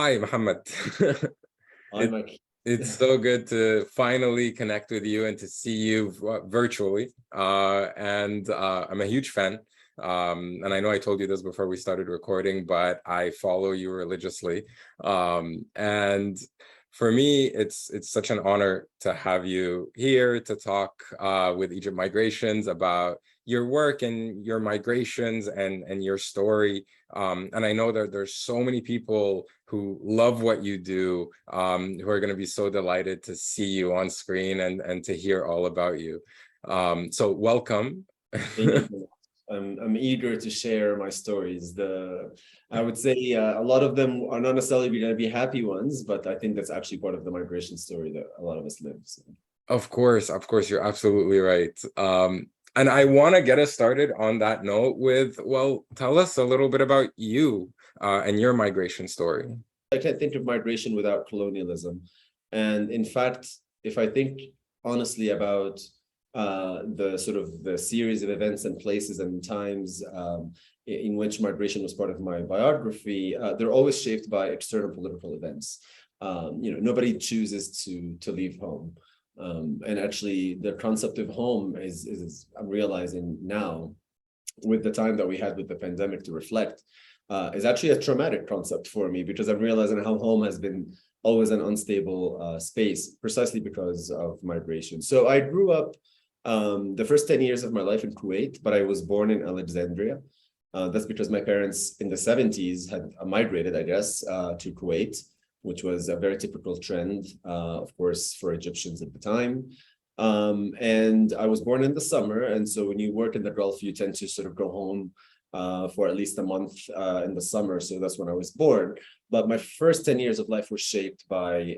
Hi, Mohammed. Hi, It, Mike. it's so good to finally connect with you and to see you virtually. I'm a huge fan. And I know I told you this before we started recording, but I follow you religiously. And for me, it's such an honor to have you here to talk with Egypt Migrations about your work and your migrations and your story. And I know that there's so many people who love what you do, who are going to be so delighted to see you on screen and to hear all about you. So welcome. Thank you. I'm eager to share my stories. I would say a lot of them are not necessarily going to be happy ones, but I think that's actually part of the migration story that a lot of us live. So. Of course, you're absolutely right. And I want to get us started on that note with, well, tell us a little bit about you and your migration story. I can't think of migration without colonialism. And in fact, if I think honestly about the series of events and places and times in which migration was part of my biography, they're always shaped by external political events. Nobody chooses to leave home. And actually, the concept of home is I'm realizing now, with the time that we had with the pandemic to reflect, is actually a traumatic concept for me, because I'm realizing how home has been always an unstable space, precisely because of migration. So I grew up the first 10 years of my life in Kuwait, but I was born in Alexandria. That's because my parents in the 70s had migrated, I guess, to Kuwait, which was a very typical trend, of course, for Egyptians at the time. And I was born in the summer. And so when you work in the Gulf, you tend to sort of go home for at least a month in the summer. So that's when I was born. But my first 10 years of life was shaped by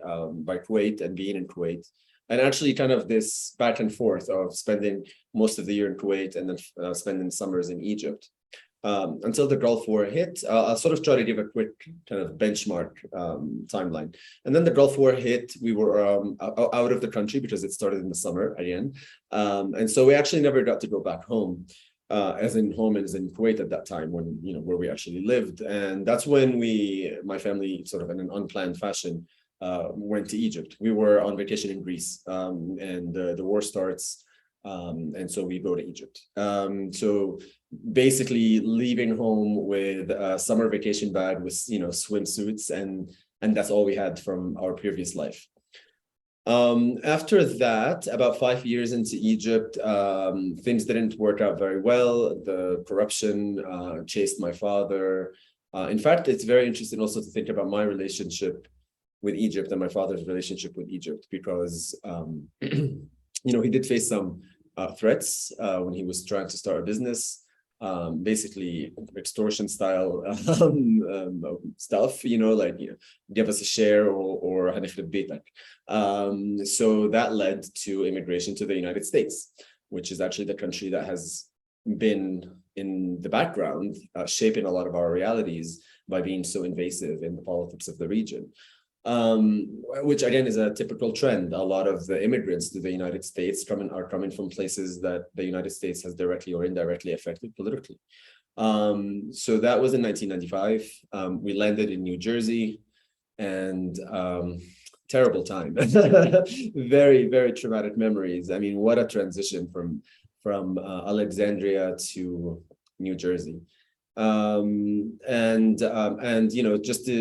Kuwait and being in Kuwait. And actually kind of this back and forth of spending most of the year in Kuwait and then spending summers in Egypt. Until the Gulf War hit. I'll sort of try to give a quick kind of benchmark timeline. And then the Gulf War hit. We were out of the country because it started in the summer again. And so we actually never got to go back home, as in home as in Kuwait at that time, when, where we actually lived. And that's when my family sort of in an unplanned fashion went to Egypt. We were on vacation in Greece, and the war starts. And so we go to Egypt. So basically leaving home with a summer vacation bag with, swimsuits, and that's all we had from our previous life. After that, about 5 years into Egypt, things didn't work out very well. The corruption chased my father. In fact, it's very interesting also to think about my relationship with Egypt and my father's relationship with Egypt, because he did face some threats when he was trying to start a business, basically extortion style stuff, give us a share or Uppbeat. So that led to immigration to the United States, which is actually the country that has been in the background, shaping a lot of our realities by being so invasive in the politics of the region. Which again is a typical trend. A lot of the immigrants to the United States are coming from places that the United States has directly or indirectly affected politically. So that was in 1995. We landed in New Jersey, and terrible time. Very, very traumatic memories. I mean, what a transition from Alexandria to New Jersey. Just to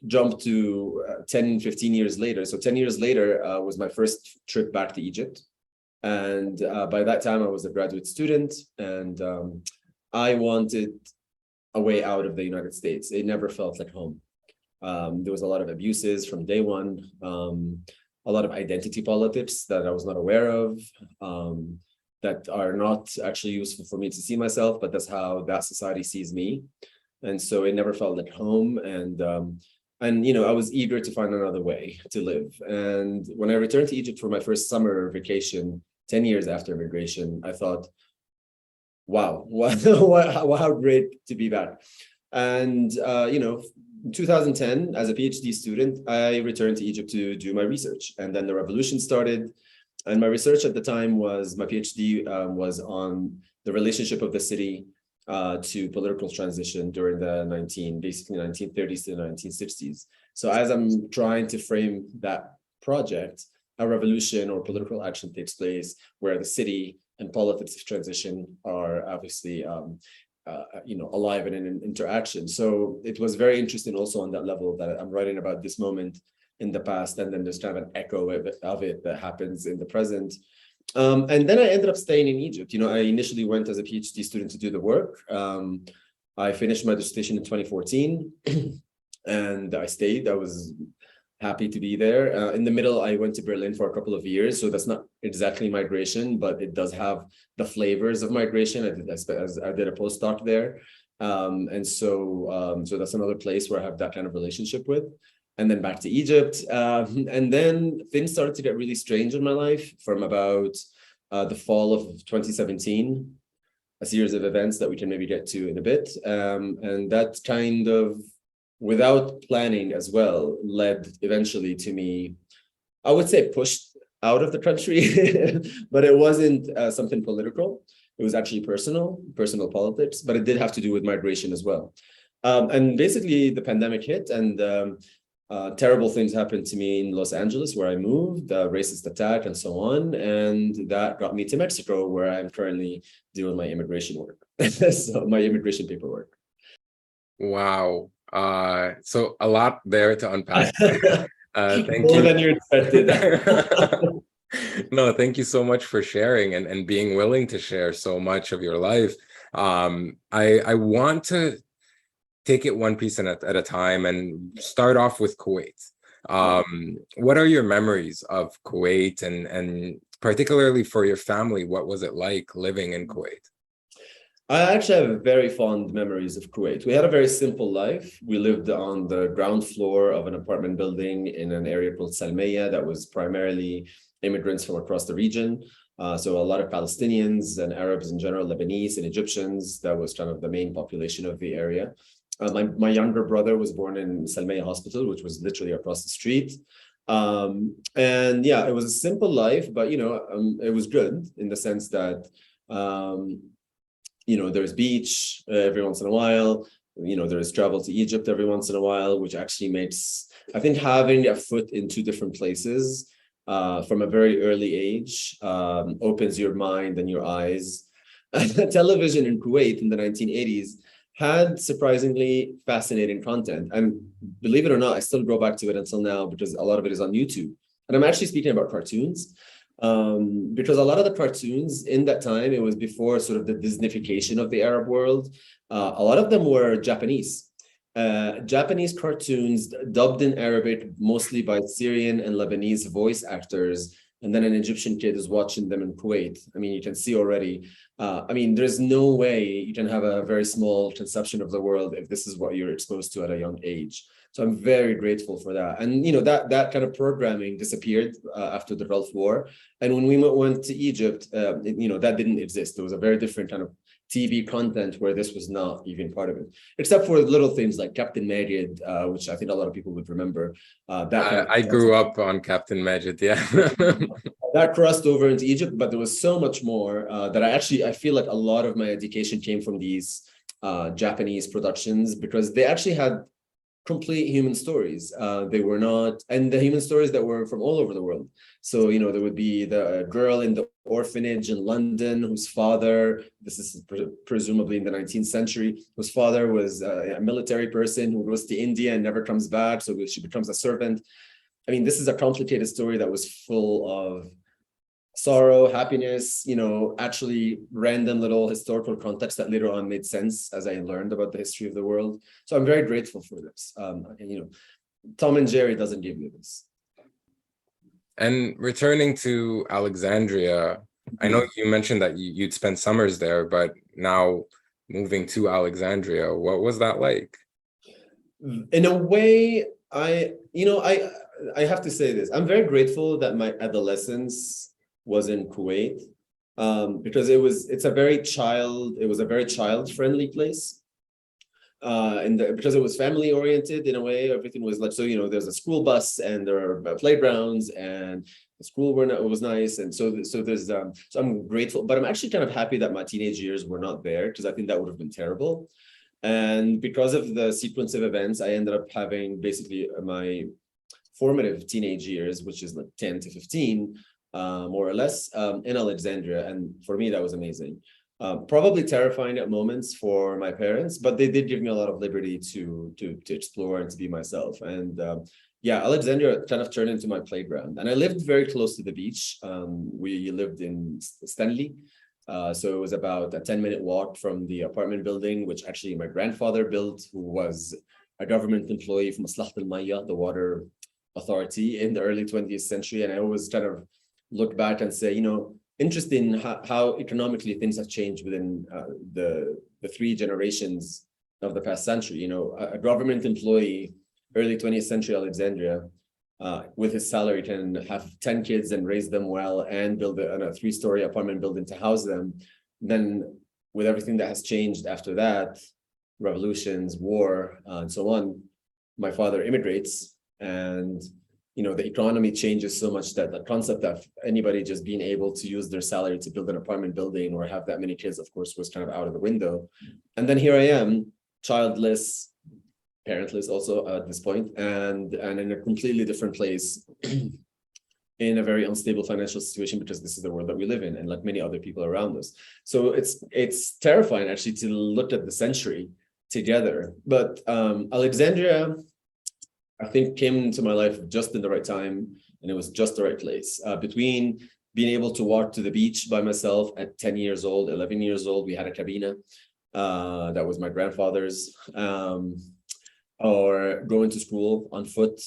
jump to 10, 15 years later. So 10 years later was my first trip back to Egypt. And by that time, I was a graduate student, and I wanted a way out of the United States. It never felt like home. There was a lot of abuses from day one, a lot of identity politics that I was not aware of, that are not actually useful for me to see myself, but that's how that society sees me. And so it never felt like home. And I was eager to find another way to live. And when I returned to Egypt for my first summer vacation, 10 years after immigration, I thought, wow, how great to be back. And, in 2010, as a PhD student, I returned to Egypt to do my research. And then the revolution started. And my research at the time my PhD was on the relationship of the city to political transition during the basically 1930s to the 1960s. So as I'm trying to frame that project, a revolution or political action takes place where the city and politics of transition are obviously alive and in interaction. So it was very interesting also on that level that I'm writing about this moment in the past, and then there's kind of an echo of it that happens in the present. And then I ended up staying in Egypt. I initially went as a PhD student to do the work. I finished my dissertation in 2014 and I stayed. I was happy to be there. In the middle, I went to Berlin for a couple of years. So that's not exactly migration, but it does have the flavors of migration. I did a postdoc there. So that's another place where I have that kind of relationship with. And then back to Egypt. And then things started to get really strange in my life from about the fall of 2017, a series of events that we can maybe get to in a bit. And that kind of, without planning as well, led eventually to me, I would say, pushed out of the country, but it wasn't something political. It was actually personal politics, but it did have to do with migration as well. And basically the pandemic hit, and terrible things happened to me in Los Angeles, where I moved, racist attack and so on. And that got me to Mexico, where I'm currently doing my immigration work. So my immigration paperwork. Wow. So a lot there to unpack. Thank More you. than you expected. No, thank you so much for sharing and being willing to share so much of your life. I want to take it one piece at a time and start off with Kuwait. What are your memories of Kuwait, and particularly for your family, what was it like living in Kuwait? I actually have very fond memories of Kuwait. We had a very simple life. We lived on the ground floor of an apartment building in an area called Salmiya that was primarily immigrants from across the region. So a lot of Palestinians and Arabs in general, Lebanese and Egyptians. That was kind of the main population of the area. My younger brother was born in Salmiya Hospital, which was literally across the street. And yeah, it was a simple life, but it was good in the sense that there's beach every once in a while. There's travel to Egypt every once in a while, which actually makes, I think, having a foot in two different places from a very early age opens your mind and your eyes. Television in Kuwait in the 1980s had surprisingly fascinating content. And believe it or not, I still go back to it until now because a lot of it is on YouTube. And I'm actually speaking about cartoons. Because a lot of the cartoons in that time, it was before sort of the Disneyfication of the Arab world. A lot of them were Japanese. Japanese cartoons dubbed in Arabic, mostly by Syrian and Lebanese voice actors. And then an Egyptian kid is watching them in Kuwait. I mean, you can see already, there's no way you can have a very small conception of the world if this is what you're exposed to at a young age. So I'm very grateful for that. And, that kind of programming disappeared after the Gulf War. And when we went to Egypt, that didn't exist. There was a very different kind of TV content where this was not even part of it, except for little things like Captain Majid, which I think a lot of people would remember. I grew up on Captain Majid, yeah. That crossed over into Egypt, but there was so much more that I feel like a lot of my education came from these Japanese productions, because they actually had complete human stories. They were not, and the human stories that were from all over the world. So, there would be the girl in the orphanage in London whose father, this is presumably in the 19th century, whose father was a military person who goes to India and never comes back. So she becomes a servant. This is a complicated story that was full of sorrow, happiness, actually random little historical context that later on made sense as I learned about the history of the world. So I'm very grateful for this. Tom and Jerry doesn't give you this. And returning to Alexandria, I know you mentioned that you'd spent summers there, but now moving to Alexandria, what was that like? In a way, I have to say this. I'm very grateful that my adolescence was in Kuwait, because it was a very child-friendly place. Because it was family oriented in a way, everything was like, so there's a school bus and there are playgrounds and the school was nice. And so there's, so I'm grateful, but I'm actually kind of happy that my teenage years were not there, because I think that would have been terrible. And because of the sequence of events, I ended up having basically my formative teenage years, which is like 10 to 15, more or less, in Alexandria. And for me, that was amazing. Probably terrifying at moments for my parents, but they did give me a lot of liberty to explore and to be myself. And yeah, Alexandria kind of turned into my playground. And I lived very close to the beach. We lived in Stanley. So it was about a 10-minute walk from the apartment building, which actually my grandfather built, who was a government employee from Maslahat al-Maya, the water authority, in the early 20th century. And I always kind of look back and say, you know, interesting how economically things have changed within the three generations of the past century. You know, a government employee, early 20th century Alexandria, with his salary can have 10 kids and raise them well and build a 3-story apartment building to house them. Then with everything that has changed after that, revolutions, war, and so on, my father immigrates, and you know, the economy changes so much that the concept of anybody just being able to use their salary to build an apartment building or have that many kids, of course, was kind of out of the window. And then here I am, childless, parentless also at this point, and in a completely different place, in a very unstable financial situation, because this is the world that we live in, and like many other people around us. So it's terrifying actually to look at the century together. But Alexandria, I think, came into my life just in the right time, and it was just the right place. Between being able to walk to the beach by myself at 10 years old, 11 years old, we had a cabina that was my grandfather's, or going to school on foot,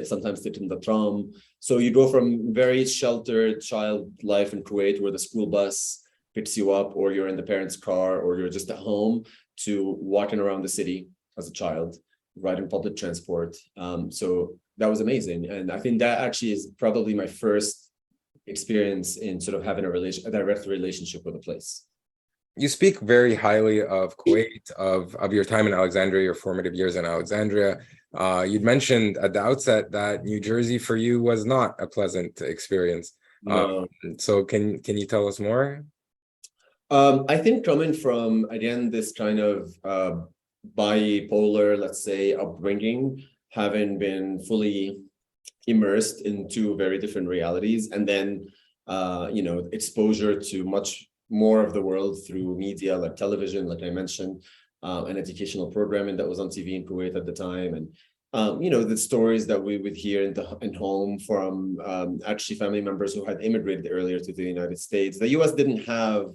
sometimes taking the tram. So you go from very sheltered child life in Kuwait, where the school bus picks you up, or you're in the parents' car, or you're just at home, to walking around the city as a child, riding public transport. So that was amazing. And I think that actually is probably my first experience in sort of having a direct relationship with a place. You speak very highly of Kuwait, of your time in Alexandria, your formative years in Alexandria. You'd mentioned at the outset that New Jersey for you was not a pleasant experience. No. So can you tell us more? I think coming from, again, this kind of bipolar, let's say, upbringing, having been fully immersed in two very different realities, and then you know, exposure to much more of the world through media like television, like I mentioned, and educational programming that was on TV in Kuwait at the time, and you know, the stories that we would hear in home from actually family members who had immigrated earlier to the United States. The US didn't have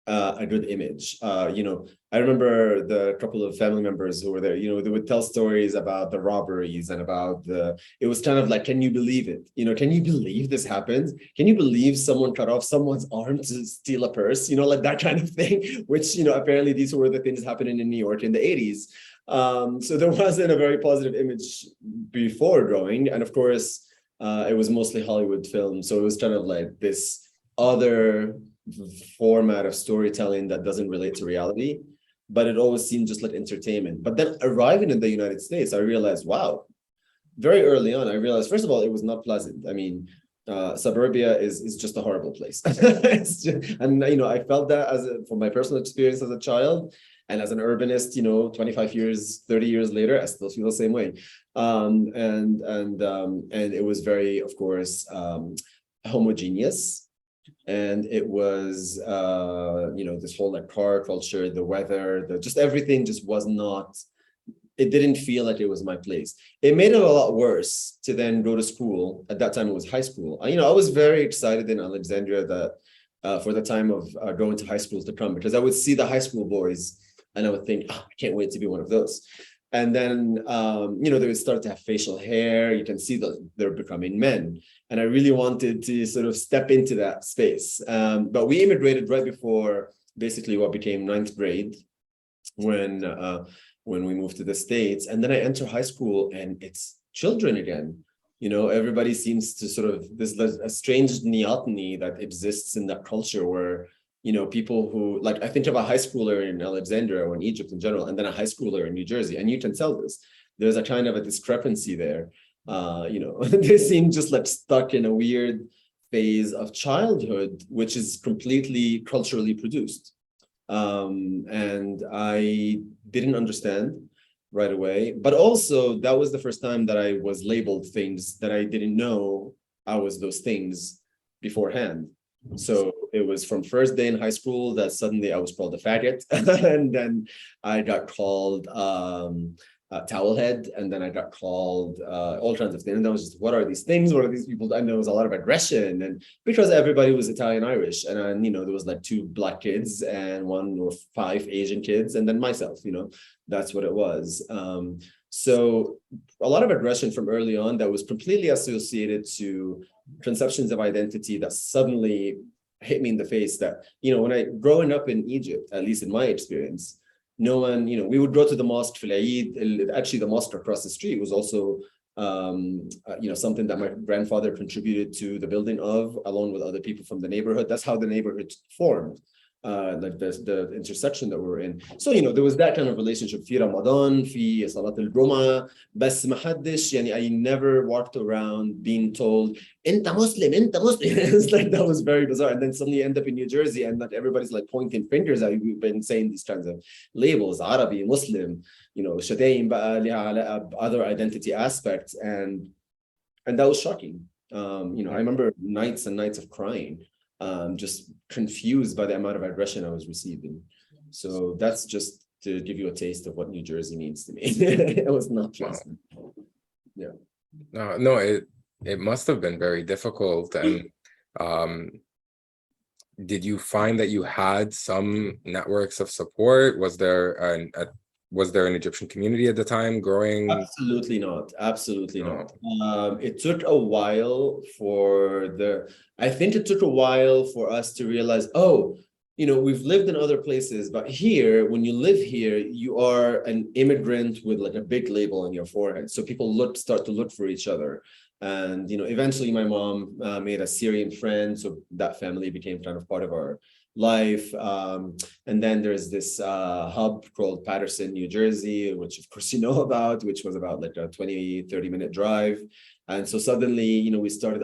a good image. You know, I remember the couple of family members who were there, you know, they would tell stories about the robberies and about it was kind of like, can you believe it? You know, can you believe this happened? Can you believe someone cut off someone's arm to steal a purse? You know, like that kind of thing, which, you know, apparently these were the things happening in New York in the 80s. So there wasn't a very positive image before growing. And of course, it was mostly Hollywood film. So it was kind of like this other format of storytelling that doesn't relate to reality, but it always seemed just like entertainment. But then arriving in the United States, I realized, wow, very early on, I realized, first of all, it was not pleasant. I mean, suburbia is just a horrible place. And, you know, I felt that from my personal experience as a child, and as an urbanist, you know, 25 years, 30 years later, I still feel the same way. And it was very, of course, homogeneous. And it was, you know, this whole like car culture, the weather, just everything just was not, it didn't feel like it was my place. It made it a lot worse to then go to school. At that time, it was high school. You know, I was very excited in Alexandria that for the time of going to high school to come, because I would see the high school boys and I would think, oh, I can't wait to be one of those. And then, you know, they would start to have facial hair. You can see that they're becoming men. And I really wanted to sort of step into that space. But we immigrated right before basically what became 9th grade, when we moved to the States. And then I enter high school and it's children again. You know, everybody seems to sort of, there's a strange neoteny that exists in that culture where, you know, people who, like, I think of a high schooler in Alexandria or in Egypt in general, and then a high schooler in New Jersey, and you can tell this. There's a kind of a discrepancy there They seem just like stuck in a weird phase of childhood, which is completely culturally produced. And I didn't understand right away, but also that was the first time that I was labeled things that I didn't know I was those things beforehand. So it was from first day in high school that suddenly I was called a faggot, and then I got called towel head, and then I got called all kinds of things. And I was just, what are these things? What are these people? And there was a lot of aggression, and because everybody was Italian Irish, and there was like 2 black kids and 1 or 5 Asian kids, and then myself. That's what it was. So a lot of aggression from early on that was completely associated to conceptions of identity that suddenly hit me in the face. That when I growing up in Egypt, at least in my experience, no one, we would go to the mosque for Eid. Actually, the mosque across the street was also, something that my grandfather contributed to the building of, along with other people from the neighborhood. That's how the neighborhood formed, like the intersection that we were in. So, there was that kind of relationship. في Ramadan, في صلاة الجمعة, بس ما حدش, I never walked around being told, "Inta Muslim, Inta Muslim." It's like, that was very bizarre. And then suddenly you end up in New Jersey, and not everybody's like pointing fingers at you. We've been saying these kinds of labels, Arabi, Muslim, شتايم بقى ليها علاقة other identity aspects, and that was shocking. I remember nights and nights of crying, just confused by the amount of aggression I was receiving. So that's just to give you a taste of what New Jersey means to me. It was not pleasant. Yeah. No, it must have been very difficult. And did you find that you had some networks of support? Was there an Egyptian community at the time growing? Absolutely not. Absolutely not. It took a while I think it took a while for us to realize, we've lived in other places, but here, when you live here, you are an immigrant with like a big label on your forehead. So people start to look for each other. And, eventually my mom made a Syrian friend. So that family became kind of part of our life. And then there's this hub called Patterson, New Jersey, which of course you know about, which was about like a 20-30 minute drive. And so suddenly, we started,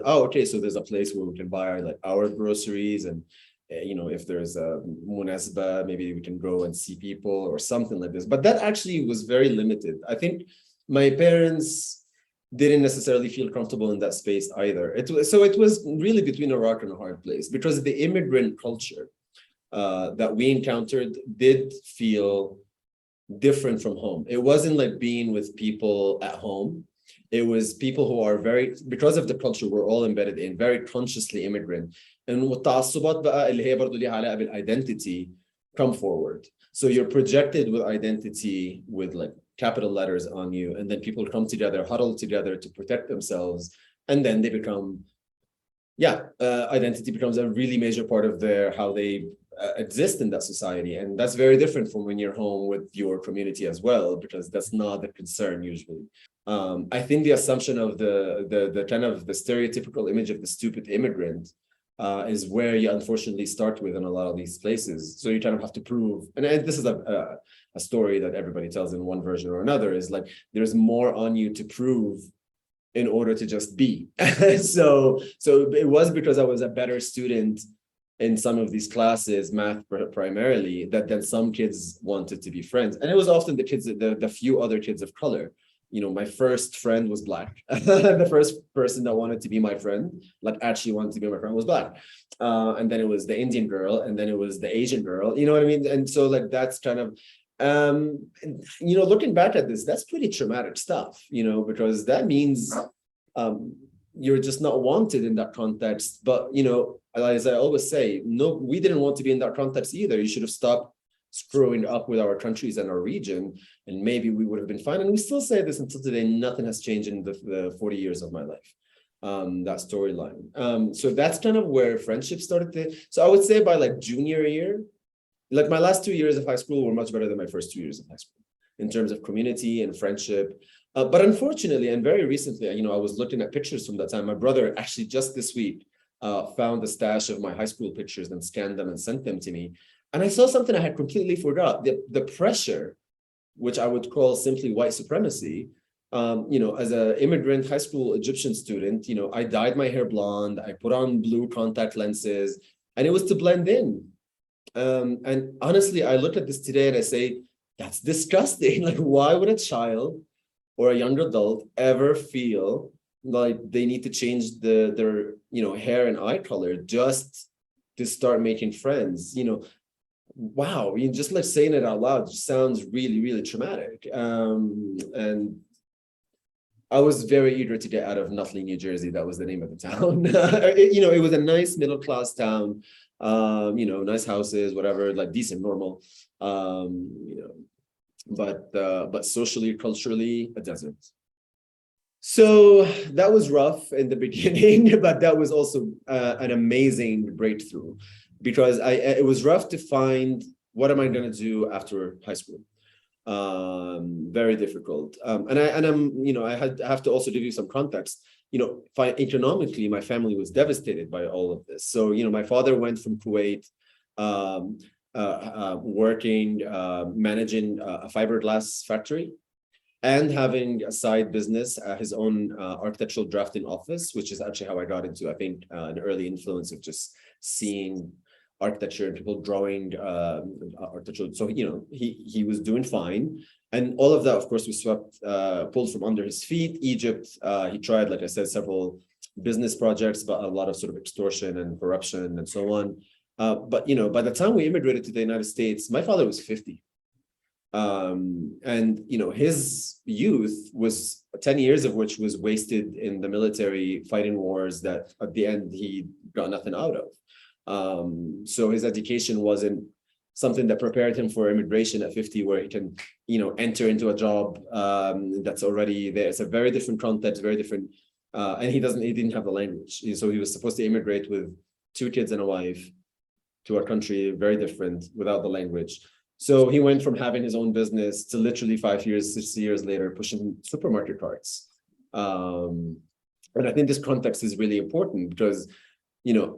so there's a place where we can buy like our groceries, and if there's a munasba, maybe we can go and see people or something like this. But that actually was very limited. I think my parents didn't necessarily feel comfortable in that space either. It was really between a rock and a hard place, because the immigrant culture that we encountered did feel different from home. It wasn't like being with people at home. It was people who are because of the culture we're all embedded in, very consciously immigrant. And والتعصبات بقى اللي هي برضه ليها علاقة بالidentity come forward. So you're projected with identity with like capital letters on you, and then people come together, huddle together to protect themselves, and then they become, identity becomes a really major part of how they exist in that society. And that's very different from when you're home with your community as well, because that's not the concern usually. I think the assumption of the kind of the stereotypical image of the stupid immigrant is where you unfortunately start with in a lot of these places. So you kind of have to prove, and this is a story that everybody tells in one version or another, is like there's more on you to prove in order to just be. So it was because I was a better student in some of these classes, math primarily, that then some kids wanted to be friends. And it was often the kids, the few other kids of color. My first friend was Black. The first person that wanted to be my friend, like actually wanted to be my friend, was Black. And then it was the Indian girl, and then it was the Asian girl, you know what I mean? And so like that's kind of, looking back at this, that's pretty traumatic stuff, because that means you're just not wanted in that context. But, as I always say, no, we didn't want to be in that context either. You should have stopped screwing up with our countries and our region, and maybe we would have been fine. And we still say this until today, nothing has changed in the 40 years of my life, that storyline. So that's kind of where friendship started. So I would say by like junior year, like my last 2 years of high school were much better than my first 2 years of high school in terms of community and friendship. But unfortunately, and very recently, I was looking at pictures from that time. My brother actually just this week found a stash of my high school pictures and scanned them and sent them to me. And I saw something I had completely forgot. The pressure, which I would call simply white supremacy, as an immigrant high school Egyptian student, I dyed my hair blonde, I put on blue contact lenses, and it was to blend in. And honestly, I look at this today and I say, that's disgusting. Like, why would a child or a young adult ever feel like they need to change their hair and eye color just to start making friends? Wow, just like saying it out loud just sounds really, really traumatic. And I was very eager to get out of Nutley, New Jersey. That was the name of the town. It was a nice middle-class town, nice houses, whatever, like decent, normal, but socially, culturally, a desert. So that was rough in the beginning, but that was also an amazing breakthrough, because it was rough to find what am I going to do after high school. Very difficult. And I have to also give you some context. Economically, my family was devastated by all of this. So, my father went from Kuwait, working, managing a fiberglass factory, and having a side business, his own architectural drafting office, which is actually how I got into, I think, an early influence of just seeing architecture and people drawing architectural. So, he was doing fine. And all of that, of course, was pulled from under his feet. Egypt, he tried, like I said, several business projects, but a lot of sort of extortion and corruption and so on. But, by the time we immigrated to the United States, my father was 50. And his youth was 10 years of which was wasted in the military fighting wars that at the end he got nothing out of. So his education wasn't something that prepared him for immigration at 50, where he can enter into a job that's already there. It's a very different context, very different, and he didn't have the language. So he was supposed to immigrate with 2 kids and a wife to our country, very different, without the language. So he went from having his own business to literally 5 years, 6 years later, pushing supermarket carts. And I think this context is really important because,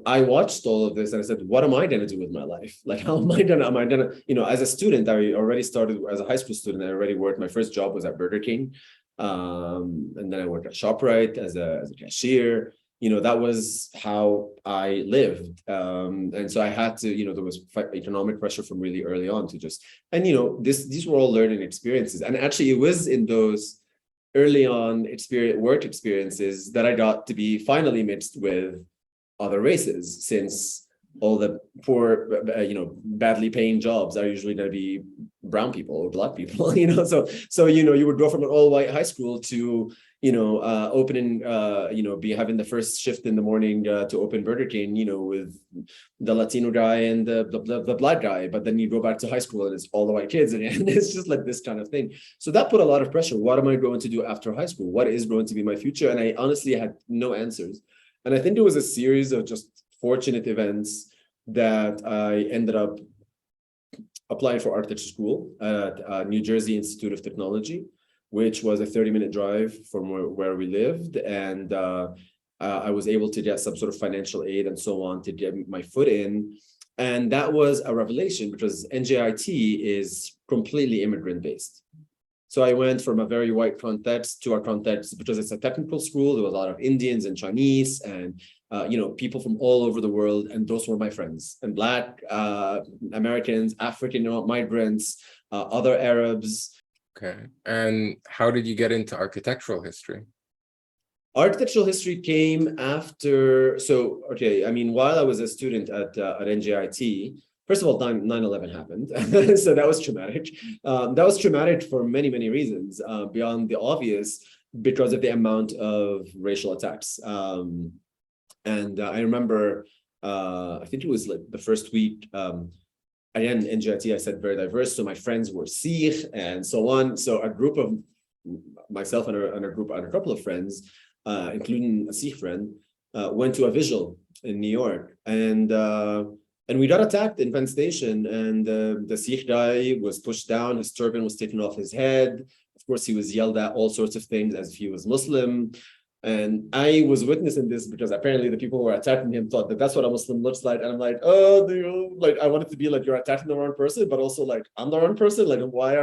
I watched all of this and I said, what am I going to do with my life? Like, how am I going to, as a student, I already started as a high school student. I already worked. My first job was at Burger King. And then I worked at ShopRite as a cashier. That was how I lived. And so I had to, there was economic pressure from really early on to just, and, these were all learning experiences. And actually it was in those early on work experiences that I got to be finally mixed with other races, since all the poor, badly paying jobs are usually going to be brown people or black people, so you would go from an all white high school to, opening, be having the first shift in the morning to open Burger King, with the Latino guy and the black guy, but then you go back to high school and it's all the white kids again. It's just like this kind of thing. So that put a lot of pressure. What am I going to do after high school? What is going to be my future? And I honestly had no answers. And I think it was a series of just fortunate events that I ended up applying for architecture school at New Jersey Institute of Technology, which was a 30-minute drive from where we lived. And I was able to get some sort of financial aid and so on to get my foot in. And that was a revelation because NJIT is completely immigrant-based. So I went from a very white context to a context, because it's a technical school. There was a lot of Indians and Chinese and, people from all over the world. And those were my friends, and Black Americans, African migrants, other Arabs. Okay. And how did you get into architectural history? Architectural history came after. So, while I was a student at NJIT, first of all, 9/11 happened. So that was traumatic. That was traumatic for many, many reasons, beyond the obvious, because of the amount of racial attacks. And I remember, I think it was like the first week, again, NJIT, I said very diverse. So my friends were Sikh and so on. So a group of myself and a couple of friends, including a Sikh friend, went to a vigil in New York. And we got attacked in Penn Station, and the Sikh guy was pushed down. His turban was taken off his head. Of course, he was yelled at all sorts of things as if he was Muslim. And I was witnessing this because apparently the people who were attacking him thought that that's what a Muslim looks like. And I'm like, oh, like I wanted to be like, you're attacking the wrong person, but also like I'm the wrong person. Like, why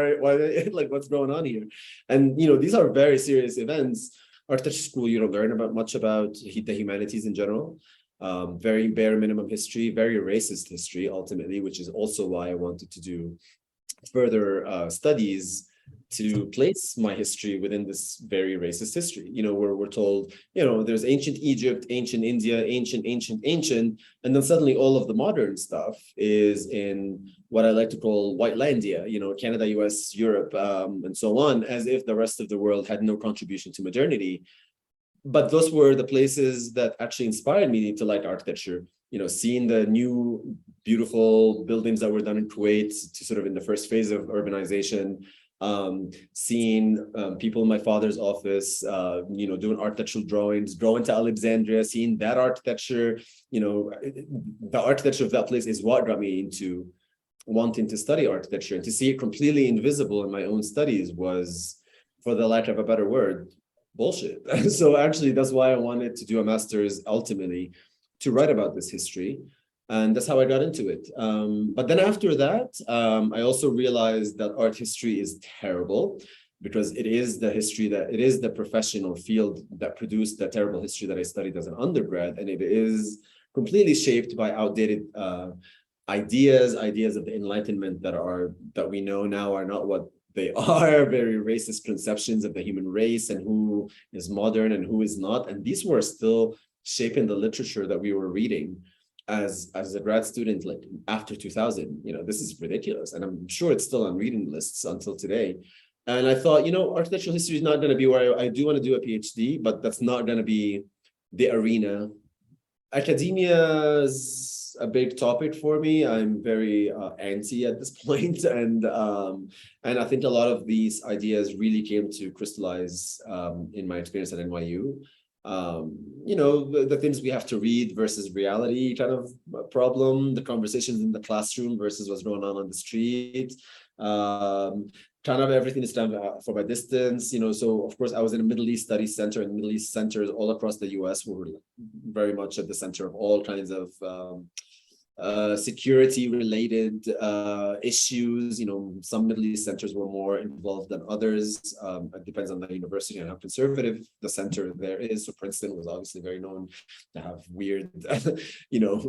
like what's going on here? And these are very serious events. Architecture school, you don't learn about much about the humanities in general. Very bare minimum history, very racist history ultimately, which is also why I wanted to do further studies to place my history within this very racist history. Where we're told, there's ancient Egypt, ancient India, ancient, and then suddenly all of the modern stuff is in what I like to call Whitelandia, Canada, US, Europe, and so on, as if the rest of the world had no contribution to modernity. But those were the places that actually inspired me to like architecture. Seeing the new beautiful buildings that were done in Kuwait to sort of in the first phase of urbanization, seeing people in my father's office, doing architectural drawings, going to Alexandria, seeing that architecture, the architecture of that place is what got me into wanting to study architecture. And to see it completely invisible in my own studies was, for the lack of a better word, bullshit. So actually, that's why I wanted to do a master's ultimately, to write about this history. And that's how I got into it. But then after that, I also realized that art history is terrible, because it is the professional field that produced the terrible history that I studied as an undergrad. And it is completely shaped by outdated ideas of the Enlightenment that we know now are not what they are, very racist conceptions of the human race and who is modern and who is not. And these were still shaping the literature that we were reading as a grad student, like after 2000. This is ridiculous. And I'm sure it's still on reading lists until today. And I thought, architectural history is not going to be where I do want to do a PhD, but that's not going to be the arena. Academia is a big topic for me. I'm very anti at this point, and I think a lot of these ideas really came to crystallize in my experience at NYU. The things we have to read versus reality kind of problem, the conversations in the classroom versus what's going on the street. Kind of everything is done from a distance, so of course I was in a Middle East Studies Center, and Middle East centers all across the US were very much at the center of all kinds of security related issues. Some Middle East centers were more involved than others. It depends on the university and how conservative the center there is. So Princeton was obviously very known to have weird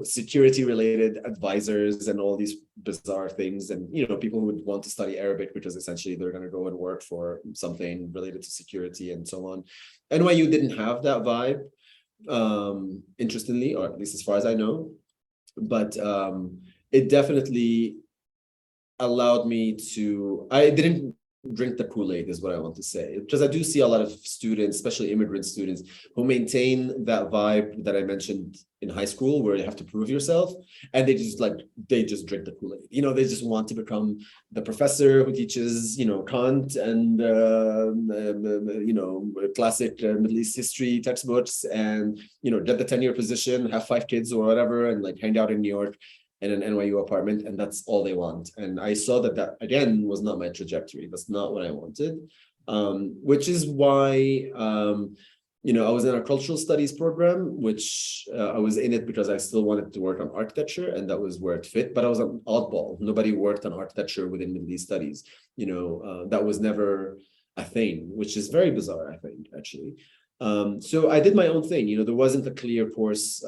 security related advisors and all these bizarre things, and people who would want to study Arabic because essentially they're going to go and work for something related to security and so on. NYU didn't have that vibe, interestingly, or at least as far as I know. But it definitely allowed me to, I didn't drink the Kool-Aid is what I want to say, because I do see a lot of students, especially immigrant students, who maintain that vibe that I mentioned in high school, where you have to prove yourself, and they just drink the Kool-Aid. They just want to become the professor who teaches Kant and classic Middle East history textbooks, and get the tenure position, have 5 kids or whatever, and like hang out in New York in an NYU apartment, and that's all they want. And I saw that again was not my trajectory. That's not what I wanted, which is why I was in a cultural studies program, which I was in it because I still wanted to work on architecture, and that was where it fit. But I was an oddball. Nobody worked on architecture within Middle East studies. That was never a thing, which is very bizarre, I think, actually. So I did my own thing. There wasn't a clear course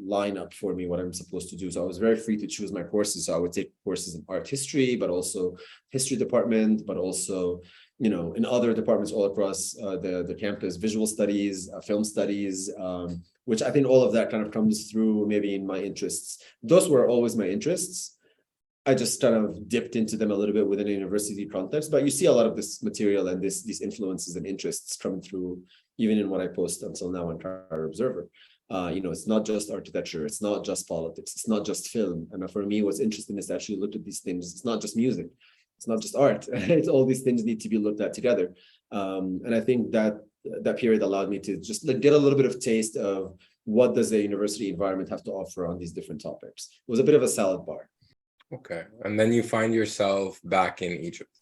lineup for me what I'm supposed to do. So I was very free to choose my courses. So I would take courses in art history, but also history department, but also in other departments all across the campus, visual studies, film studies, which I think all of that kind of comes through maybe in my interests. Those were always my interests. I just kind of dipped into them a little bit within a university context, but you see a lot of this material and these influences and interests coming through even in what I post until now on Cairo Observer. It's not just architecture, it's not just politics, it's not just film. And for me, what's interesting is to actually look at these things. It's not just music, it's not just art. It's all these things need to be looked at together. And I think that period allowed me to just get a little bit of taste of what does a university environment have to offer on these different topics. It was a bit of a salad bar. Okay. And then you find yourself back in Egypt.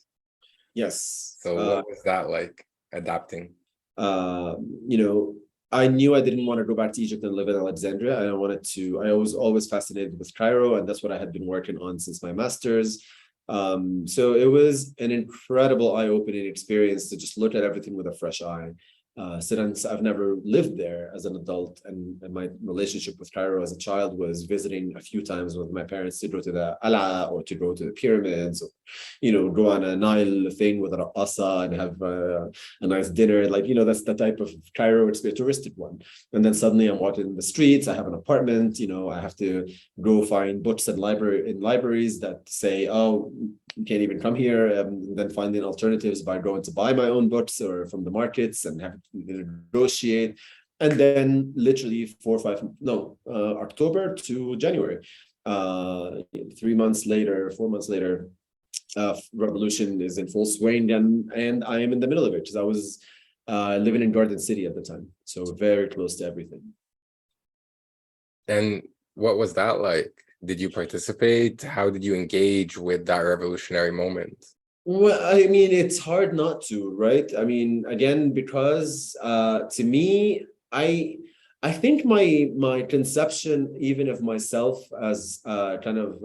Yes. So what was that like, adapting? You know, I knew I didn't want to go back to Egypt and live in Alexandria. I was always fascinated with Cairo, and that's what I had been working on since my master's. So it was an incredible eye-opening experience to just look at everything with a fresh eye. Since I've never lived there as an adult, and my relationship with Cairo as a child was visiting a few times with my parents to go to the Ala or to go to the pyramids, or, you know, go on a Nile thing with a raqasa and have a nice dinner. Like, you know, that's the type of Cairo experience, touristic one. And then suddenly I'm walking in the streets, I have an apartment, you know, I have to go find books and libraries that say, oh, you can't even come here, and then finding alternatives by going to buy my own books or from the markets and have to negotiate. And then literally October to January, 3 months later, 4 months later, revolution is in full swing, and I am in the middle of it because I was living in Garden City at the time, so very close to everything. And what was that like? Did you participate? How did you engage with that revolutionary moment? Well, I mean, it's hard not to, right? I mean, again, because to me, I think my conception even of myself as kind of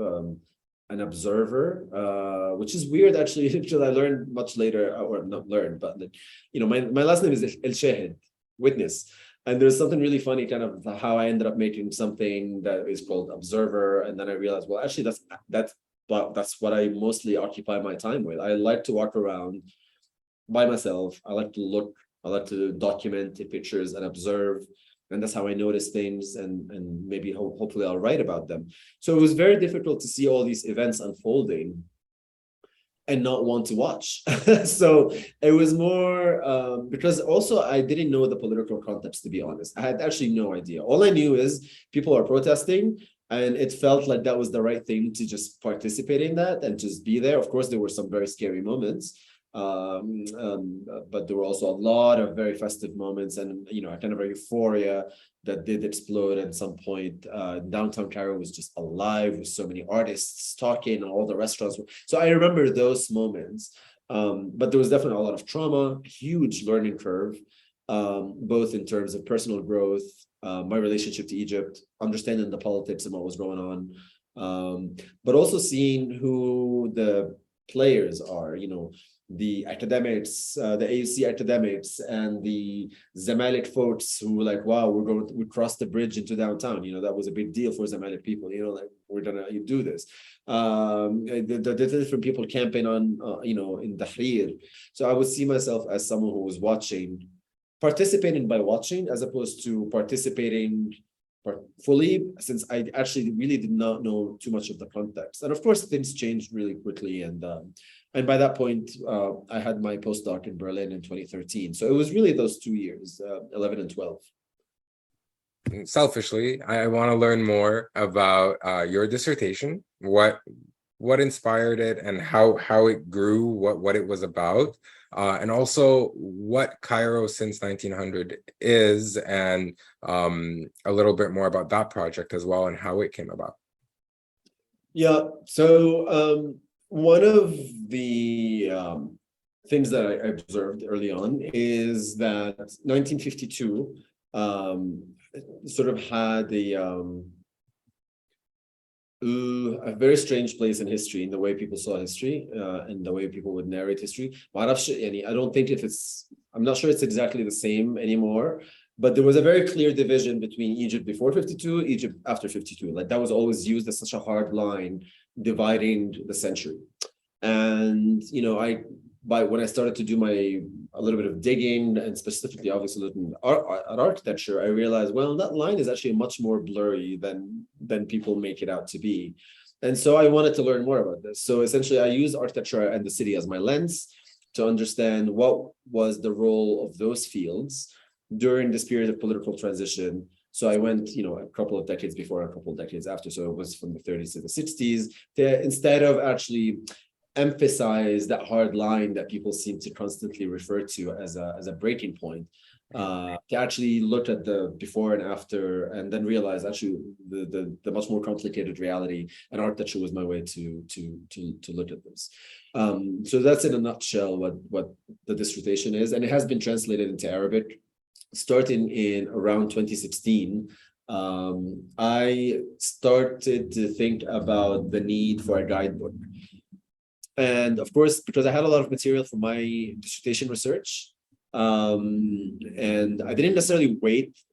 an observer, which is weird actually, because I learned much later, or not learned, but you know, my last name is Elshahed, witness. And there's something really funny, kind of how I ended up making something that is called Observer. And then I realized, well, actually, that's what I mostly occupy my time with. I like to walk around by myself. I like to look, I like to document the pictures and observe. And that's how I notice things, and maybe hopefully I'll write about them. So it was very difficult to see all these events unfolding and not want to watch. So it was more because also I didn't know the political context, to be honest. I had actually no idea. All I knew is people are protesting, and it felt like that was the right thing to just participate in that and just be there. Of course, there were some very scary moments, but there were also a lot of very festive moments, and you know, a kind of a euphoria that did explode at some point. Downtown Cairo was just alive with so many artists talking, and all the restaurants. So I remember those moments, but there was definitely a lot of trauma, huge learning curve, both in terms of personal growth, my relationship to Egypt, understanding the politics and what was going on, but also seeing who the players are, you know, the academics, the AUC academics, and the Zamalek folks who were like, wow, we crossed the bridge into downtown. You know, that was a big deal for Zamalek people. You know, like, we're gonna do this. The different people camping on, you know, in Tahrir. So I would see myself as someone who was participating by watching, as opposed to participating fully, since I actually really did not know too much of the context. And of course, things changed really quickly. And by that point, I had my postdoc in Berlin in 2013. So it was really those 2 years, 11 and 12. Selfishly, I want to learn more about your dissertation, what inspired it, and how it grew, what it was about, and also what Cairo since 1900 is, and a little bit more about that project as well and how it came about. Yeah, so one of the things that I observed early on is that 1952 sort of had a very strange place in history, in the way people saw history, and the way people would narrate history. I don't think I'm not sure it's exactly the same anymore, but there was a very clear division between Egypt before 52, Egypt after 52. Like, that was always used as such a hard line dividing the century. And, you know, when I started to do a little bit of digging, and specifically obviously looking at architecture, I realized, well, that line is actually much more blurry than people make it out to be. And so I wanted to learn more about this. So essentially I used architecture and the city as my lens to understand what was the role of those fields during this period of political transition. So I went, you know, a couple of decades before, a couple of decades after. So it was from the 30s to the 60s, instead of actually emphasize that hard line that people seem to constantly refer to as a breaking point. to actually look at the before and after, and then realize actually the much more complicated reality, and architecture was my way to look at this. So that's in a nutshell what the dissertation is, and it has been translated into Arabic starting in around 2016. I started to think about the need for a guidebook. And of course, because I had a lot of material for my dissertation research, and I didn't necessarily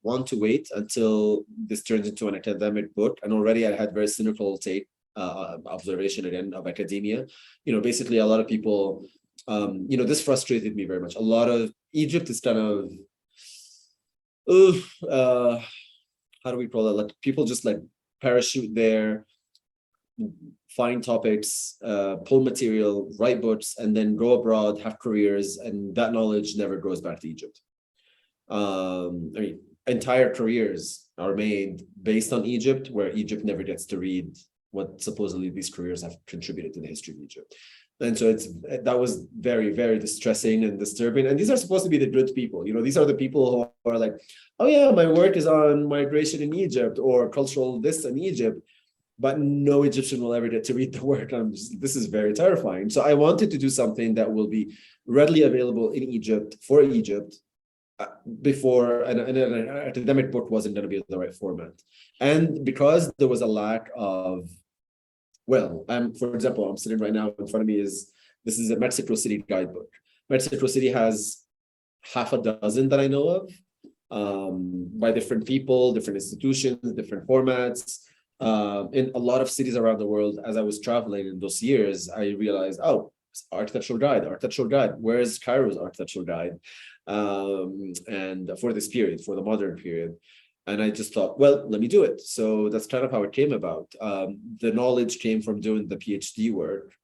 want to wait until this turns into an academic book. And already I had very cynical take, observation again of academia. Basically a lot of people, this frustrated me very much. A lot of Egypt is kind of, how do we call it? Like people just like parachute there, find topics, pull material, write books, and then go abroad, have careers, and that knowledge never goes back to Egypt. Entire careers are made based on Egypt, where Egypt never gets to read what supposedly these careers have contributed to the history of Egypt. And so that was very, very distressing and disturbing. And these are supposed to be the good people. These are the people who are like, oh yeah, my work is on migration in Egypt or cultural this in Egypt, but no Egyptian will ever get to read the work. This is very terrifying. So I wanted to do something that will be readily available in Egypt for Egypt before an academic book wasn't going to be the right format. And because there was a lack of, for example, I'm sitting right now in front of me this is a Mexico City guidebook. Mexico City has half a dozen that I know of, by different people, different institutions, different formats. In a lot of cities around the world, as I was traveling in those years, I realized, architectural guide. Where is Cairo's architectural guide? And for this period, for the modern period. And I just thought, let me do it. So that's kind of how it came about. The knowledge came from doing the PhD work,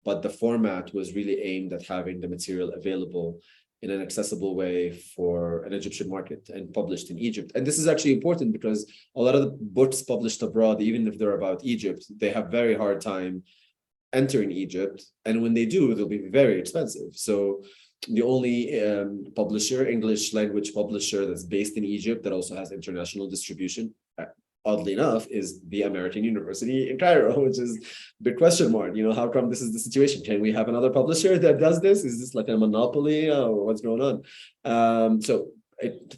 but the format was really aimed at having the material available in an accessible way for an Egyptian market and published in Egypt. And this is actually important because a lot of the books published abroad, even if they're about Egypt, they have very hard time entering Egypt. And when they do, they'll be very expensive. So the only English language publisher that's based in Egypt that also has international distribution, oddly enough, is the American University in Cairo, which is a big question mark. How come this is the situation? Can we have another publisher that does this? Is this like a monopoly or what's going on? So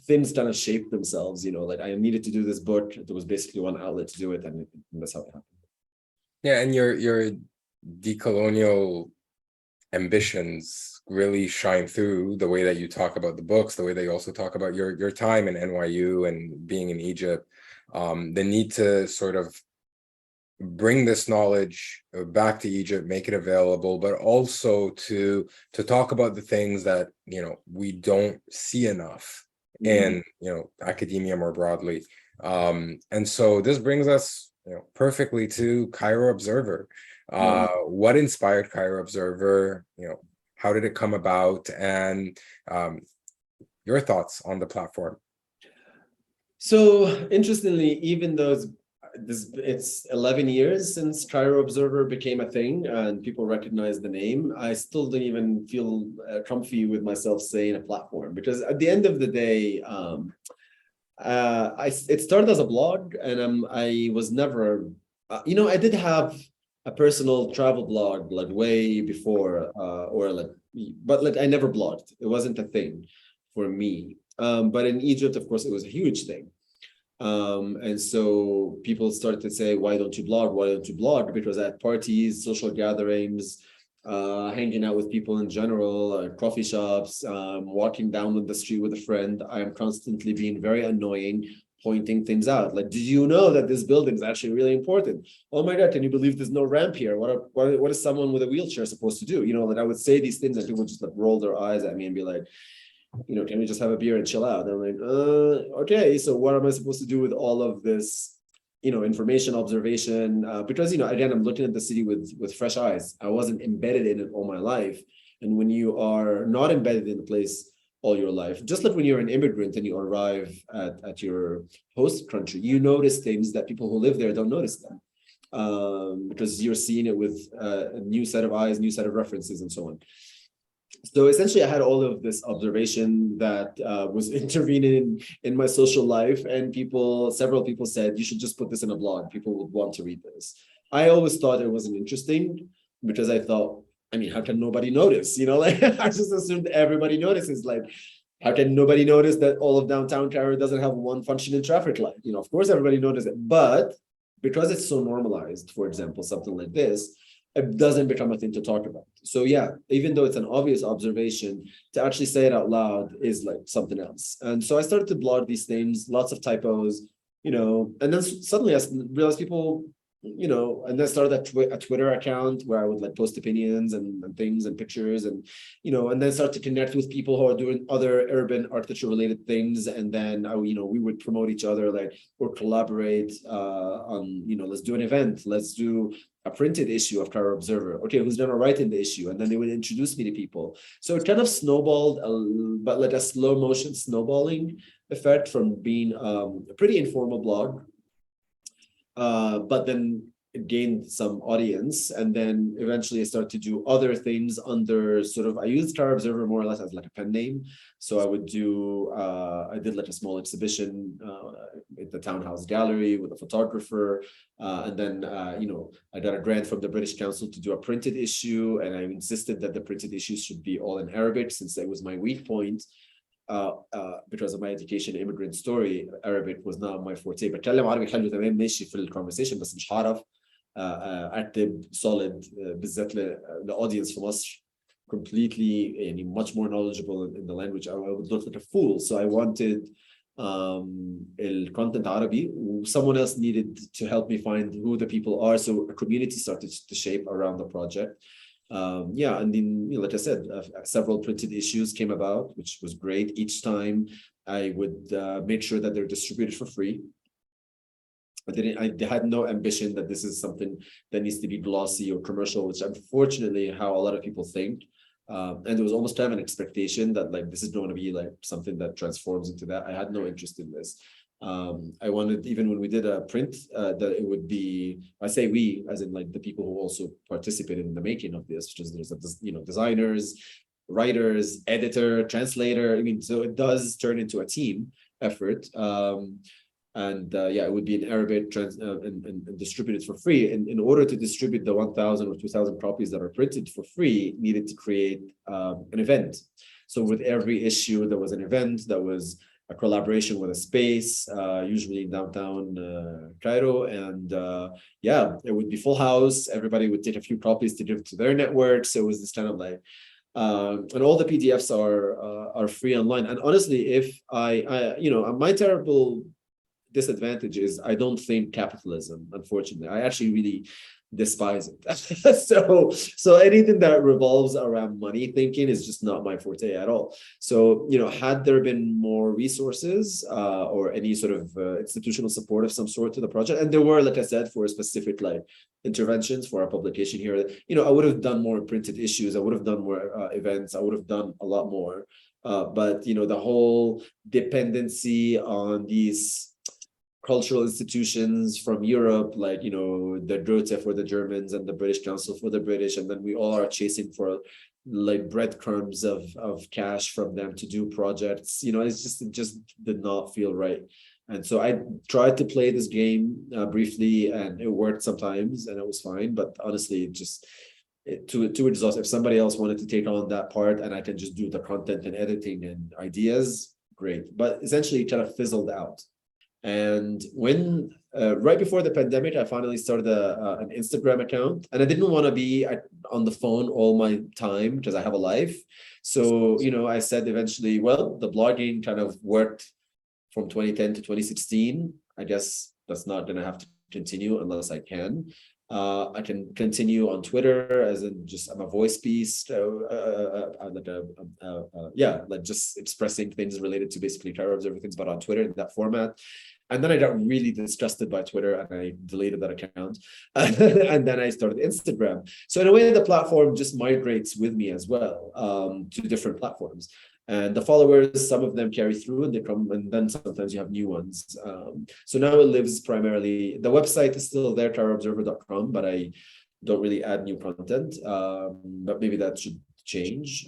things kind of shape themselves, like I needed to do this book. There was basically one outlet to do it, and that's how it happened. Yeah, and your decolonial ambitions really shine through the way that you talk about the books, the way that you also talk about your time in NYU and being in Egypt. The need to sort of bring this knowledge back to Egypt, make it available, but also to talk about the things that we don't see enough in academia more broadly. And so this brings us perfectly to Cairo Observer. What inspired Cairo Observer? How did it come about? And your thoughts on the platform. So interestingly, even though it's 11 years since Cairo Observer became a thing and people recognize the name, I still don't even feel comfy with myself saying a platform, because at the end of the day, it started as a blog, and I was never, I did have a personal travel blog like way before, but I never blogged. It wasn't a thing for me. But in Egypt, of course, it was a huge thing. And so people started to say, why don't you blog? Why don't you blog? Because at parties, social gatherings, hanging out with people in general, coffee shops, walking down the street with a friend, I am constantly being very annoying, pointing things out. Like, did you know that this building is actually really important? Oh my God, can you believe there's no ramp here? What is someone with a wheelchair supposed to do? I would say these things and people just roll their eyes at me and be like, can we just have a beer and chill out? And I'm like, okay, so what am I supposed to do with all of this, information, observation? Because, again, I'm looking at the city with fresh eyes. I wasn't embedded in it all my life. And when you are not embedded in the place all your life, just like when you're an immigrant and you arrive at your host country, you notice things that people who live there don't notice them. Because you're seeing it with a new set of eyes, new set of references, and so on. So essentially, I had all of this observation that was intervening in my social life, and several people said, you should just put this in a blog. People would want to read this. I always thought it wasn't interesting because I thought, I mean, how can nobody notice? You know, like I just assumed everybody notices. Like, how can nobody notice that all of downtown Cairo doesn't have one functioning traffic light? You know, of course, everybody notices it, but because it's so normalized, for example, something like this, it doesn't become a thing to talk about. So yeah, even though it's an obvious observation, to actually say it out loud is like something else. And so I started to blog these things, lots of typos, you know, and then suddenly I realized people, you know, and then started a Twitter account where I would like post opinions and things and pictures and, you know, and then start to connect with people who are doing other urban architecture related things. And then, you know, we would promote each other, like, or collaborate on, you know, let's do an event, let's do a printed issue of Cairo Observer. Okay, who's gonna write in the issue? And then they would introduce me to people. So it kind of snowballed, but like a slow motion snowballing effect from being a pretty informal blog. But then it gained some audience, and then eventually I started to do other things under sort of, I used Cairo Observer more or less as like a pen name. So I would do, I did like a small exhibition at the Townhouse Gallery with a photographer. And then, you know, I got a grant from the British Council to do a printed issue, and I insisted that the printed issues should be all in Arabic since that was my weak point. Because of my education, immigrant story, Arabic was not my forte. بتكلم عربي حلو تمام ماشي في الكونفرسيشن بس مش هعرف اكتب solid بالذات audience في مصر completely يعني much more knowledgeable in the language. I would look like a fool. So I wanted content Arabi. Someone else needed to help me find who the people are. So a community started to shape around the project. Yeah, and then, you know, like I said, several printed issues came about, which was great. Each time I would make sure that they're distributed for free. I had no ambition that this is something that needs to be glossy or commercial, which unfortunately how a lot of people think. And there was almost kind of an expectation that like this is going to be like something that transforms into that. I had no interest in this. I wanted, even when we did a print, that it would be, I say we, as in like the people who also participated in the making of this, which is there's, you know, designers, writers, editor, translator. I mean, so it does turn into a team effort. Yeah, it would be in Arabic and distributed for free. And in order to distribute the 1,000 or 2,000 copies that are printed for free, needed to create an event. So with every issue, there was an event that was a collaboration with a space, usually in downtown Cairo. And yeah, it would be full house. Everybody would take a few copies to give to their network. So it was this kind of like, and all the PDFs are free online. And honestly, if I you know, my terrible disadvantage is I don't think capitalism, unfortunately. I actually really despise it. So anything that revolves around money thinking is just not my forte at all. So, you know, had there been more resources or any sort of institutional support of some sort to the project, and there were, like I said, for specific like interventions for our publication here, you know, I would have done more printed issues. I would have done more events. I would have done a lot more. But, you know, the whole dependency on these cultural institutions from Europe, like, you know, the Goethe for the Germans and the British Council for the British, and then we all are chasing for like breadcrumbs of cash from them to do projects. You know, it just did not feel right. And so I tried to play this game briefly, and it worked sometimes, and it was fine. But honestly, it just too exhausting. If somebody else wanted to take on that part, and I can just do the content and editing and ideas, great. But essentially, it kind of fizzled out. And when right before the pandemic, I finally started an Instagram account, and I didn't want to be on the phone all my time because I have a life. So, you know, I said eventually, well, the blogging kind of worked from 2010 to 2016. I guess that's not going to have to continue unless I can. I can continue on Twitter as in just I'm a voice piece, like just expressing things related to basically Cairo Observer things, but on Twitter in that format. And then I got really disgusted by Twitter and I deleted that account. And then I started Instagram. So in a way, the platform just migrates with me as well to different platforms. And the followers, some of them carry through and they come, and then sometimes you have new ones. So now it lives primarily, the website is still there, cairoobserver.com, but I don't really add new content. But maybe that should change,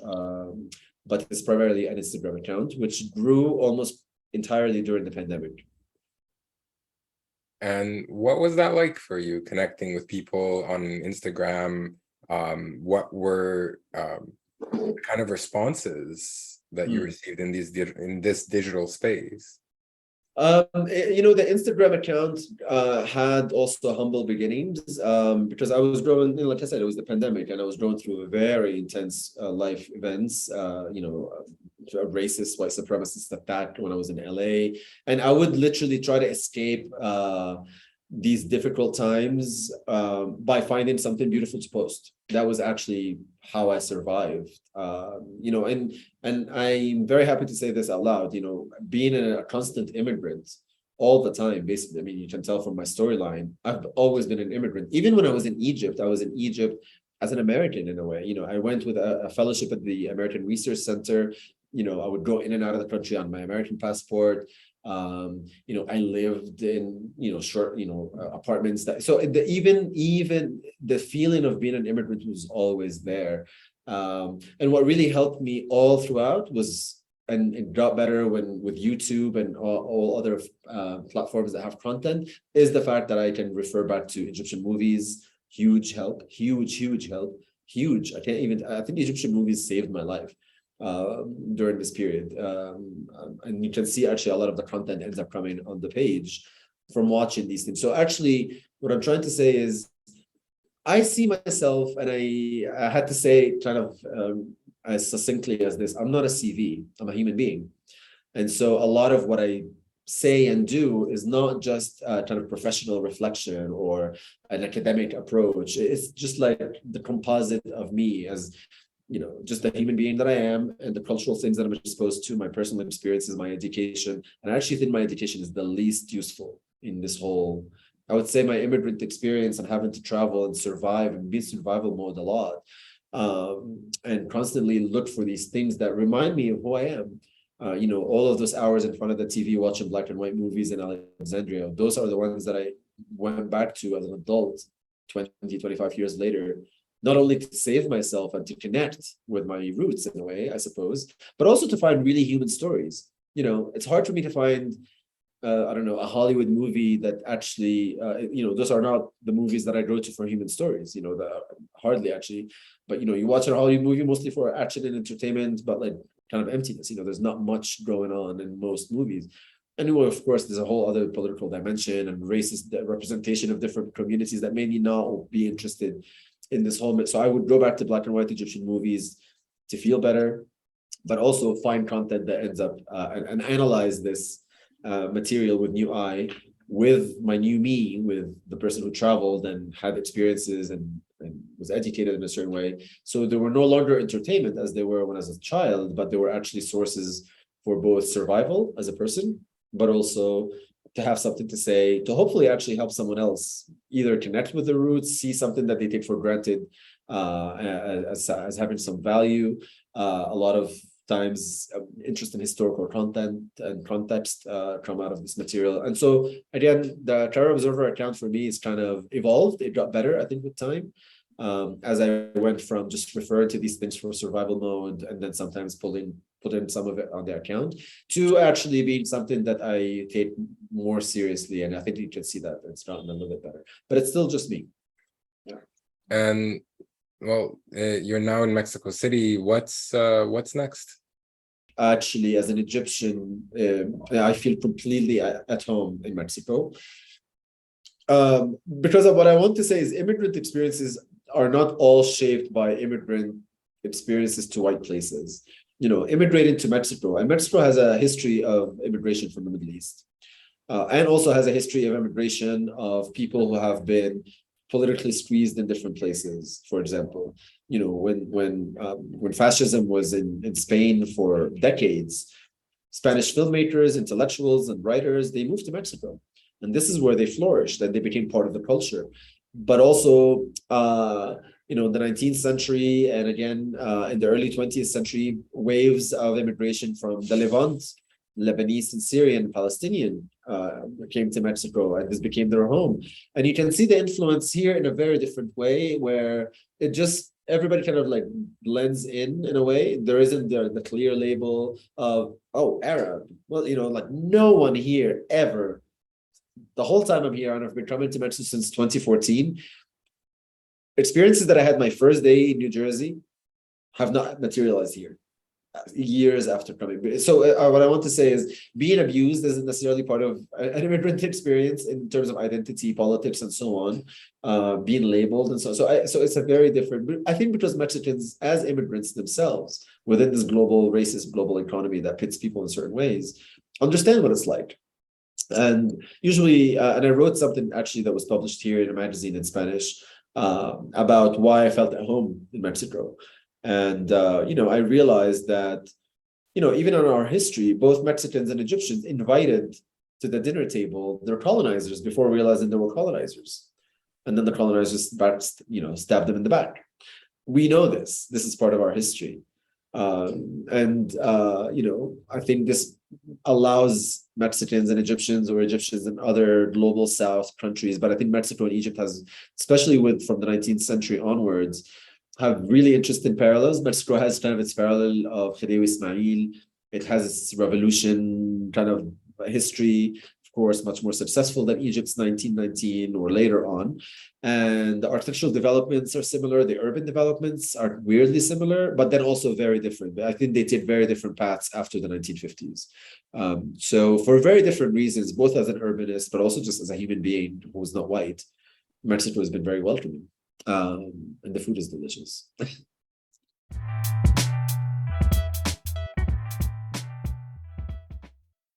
but it's primarily an Instagram account, which grew almost entirely during the pandemic. And what was that like for you, connecting with people on Instagram? What were the kind of responses that you received in this digital space? The Instagram account had also humble beginnings, because I was growing, like I said, it was the pandemic, and I was going through very intense life events, a racist white supremacist attack when I was in LA. And I would literally try to escape these difficult times by finding something beautiful to post. That was actually how I survived. And I'm very happy to say this out loud, being a constant immigrant all the time, basically. I mean, you can tell from my storyline, I've always been an immigrant. Even when I was in Egypt as an American in a way. I went with a fellowship at the American Research Center. I would go in and out of the country on my American passport. I lived in, short, apartments even the feeling of being an immigrant was always there. And what really helped me all throughout was, and it got better with YouTube and all other platforms that have content, is the fact that I can refer back to Egyptian movies. Huge help, huge help, huge. I think Egyptian movies saved my life during this period. And you can see actually a lot of the content ends up coming on the page from watching these things. So actually, what I'm trying to say is, I see myself, and I had to say kind of as succinctly as this, I'm not a CV, I'm a human being. And so a lot of what I say and do is not just a kind of professional reflection or an academic approach. It's just like the composite of me as, just the human being that I am, and the cultural things that I'm exposed to, my personal experiences, my education. And I actually think my education is the least useful in this whole, I would say, my immigrant experience and having to travel and survive and be survival mode a lot, and constantly look for these things that remind me of who I am. All of those hours in front of the TV watching black and white movies in Alexandria, those are the ones that I went back to as an adult 20, 25 years later, not only to save myself and to connect with my roots in a way, I suppose, but also to find really human stories. It's hard for me to find, a Hollywood movie that actually, those are not the movies that I go to for human stories, hardly actually. But, you watch a Hollywood movie mostly for action and entertainment, but like kind of emptiness. There's not much going on in most movies. And of course, there's a whole other political dimension and racist representation of different communities that maybe not be interested in this whole. So I would go back to black and white Egyptian movies to feel better, but also find content that ends up and analyze this material with new eye, with my new me, with the person who traveled and had experiences and was educated in a certain way. So they were no longer entertainment as they were when I was a child, but they were actually sources for both survival as a person, but also to have something to say, to hopefully actually help someone else either connect with the roots, see something that they take for granted as having some value. A lot of times interest in historical content and context come out of this material. And so again, the Cairo Observer account for me is kind of evolved. It got better, I think, with time. As I went from just referring to these things for survival mode and then sometimes putting some of it on the account to actually being something that I take more seriously. And I think you can see that it's gotten a little bit better, but it's still just me. Yeah. And well, you're now in Mexico City. What's next? Actually, as an Egyptian, I feel completely at home in Mexico. Because of what I want to say is immigrant experiences are not all shaped by immigrant experiences to white places. Immigrating to Mexico, and Mexico has a history of immigration from the Middle East, and also has a history of immigration of people who have been politically squeezed in different places. For example, when fascism was in Spain for decades, Spanish filmmakers, intellectuals, and writers, they moved to Mexico. And this is where they flourished and they became part of the culture. But also, the 19th century and again, in the early 20th century, waves of immigration from the Levant, Lebanese and Syrian and Palestinian came to Mexico, and this became their home. And you can see the influence here in a very different way, where it just everybody kind of like blends in a way. There isn't the clear label of, oh, Arab. Well, like no one here ever, the whole time I'm here, and I've been coming to Mexico since 2014, experiences that I had my first day in New Jersey have not materialized here years after coming. So what I want to say is being abused isn't necessarily part of an immigrant experience in terms of identity, politics, and so on, being labeled and so on. So it's a very different, I think, because Mexicans as immigrants themselves within this global racist global economy that pits people in certain ways understand what it's like. And usually, and I wrote something actually that was published here in a magazine in Spanish about why I felt at home in Mexico. And, I realized that, even on our history, both Mexicans and Egyptians invited to the dinner table their colonizers before realizing they were colonizers. And then the colonizers, stabbed them in the back. We know this. This is part of our history. I think this allows Mexicans and Egyptians, or Egyptians and other global South countries, but I think Mexico and Egypt has, especially from the 19th century onwards, have really interesting parallels. Mexico has kind of its parallel of Khedive Ismail. It has its revolution kind of history, of course, much more successful than Egypt's 1919 or later on. And the architectural developments are similar. The urban developments are weirdly similar, but then also very different. I think they take very different paths after the 1950s. So for very different reasons, both as an urbanist, but also just as a human being who's not white, Mexico has been very welcoming. And the food is delicious.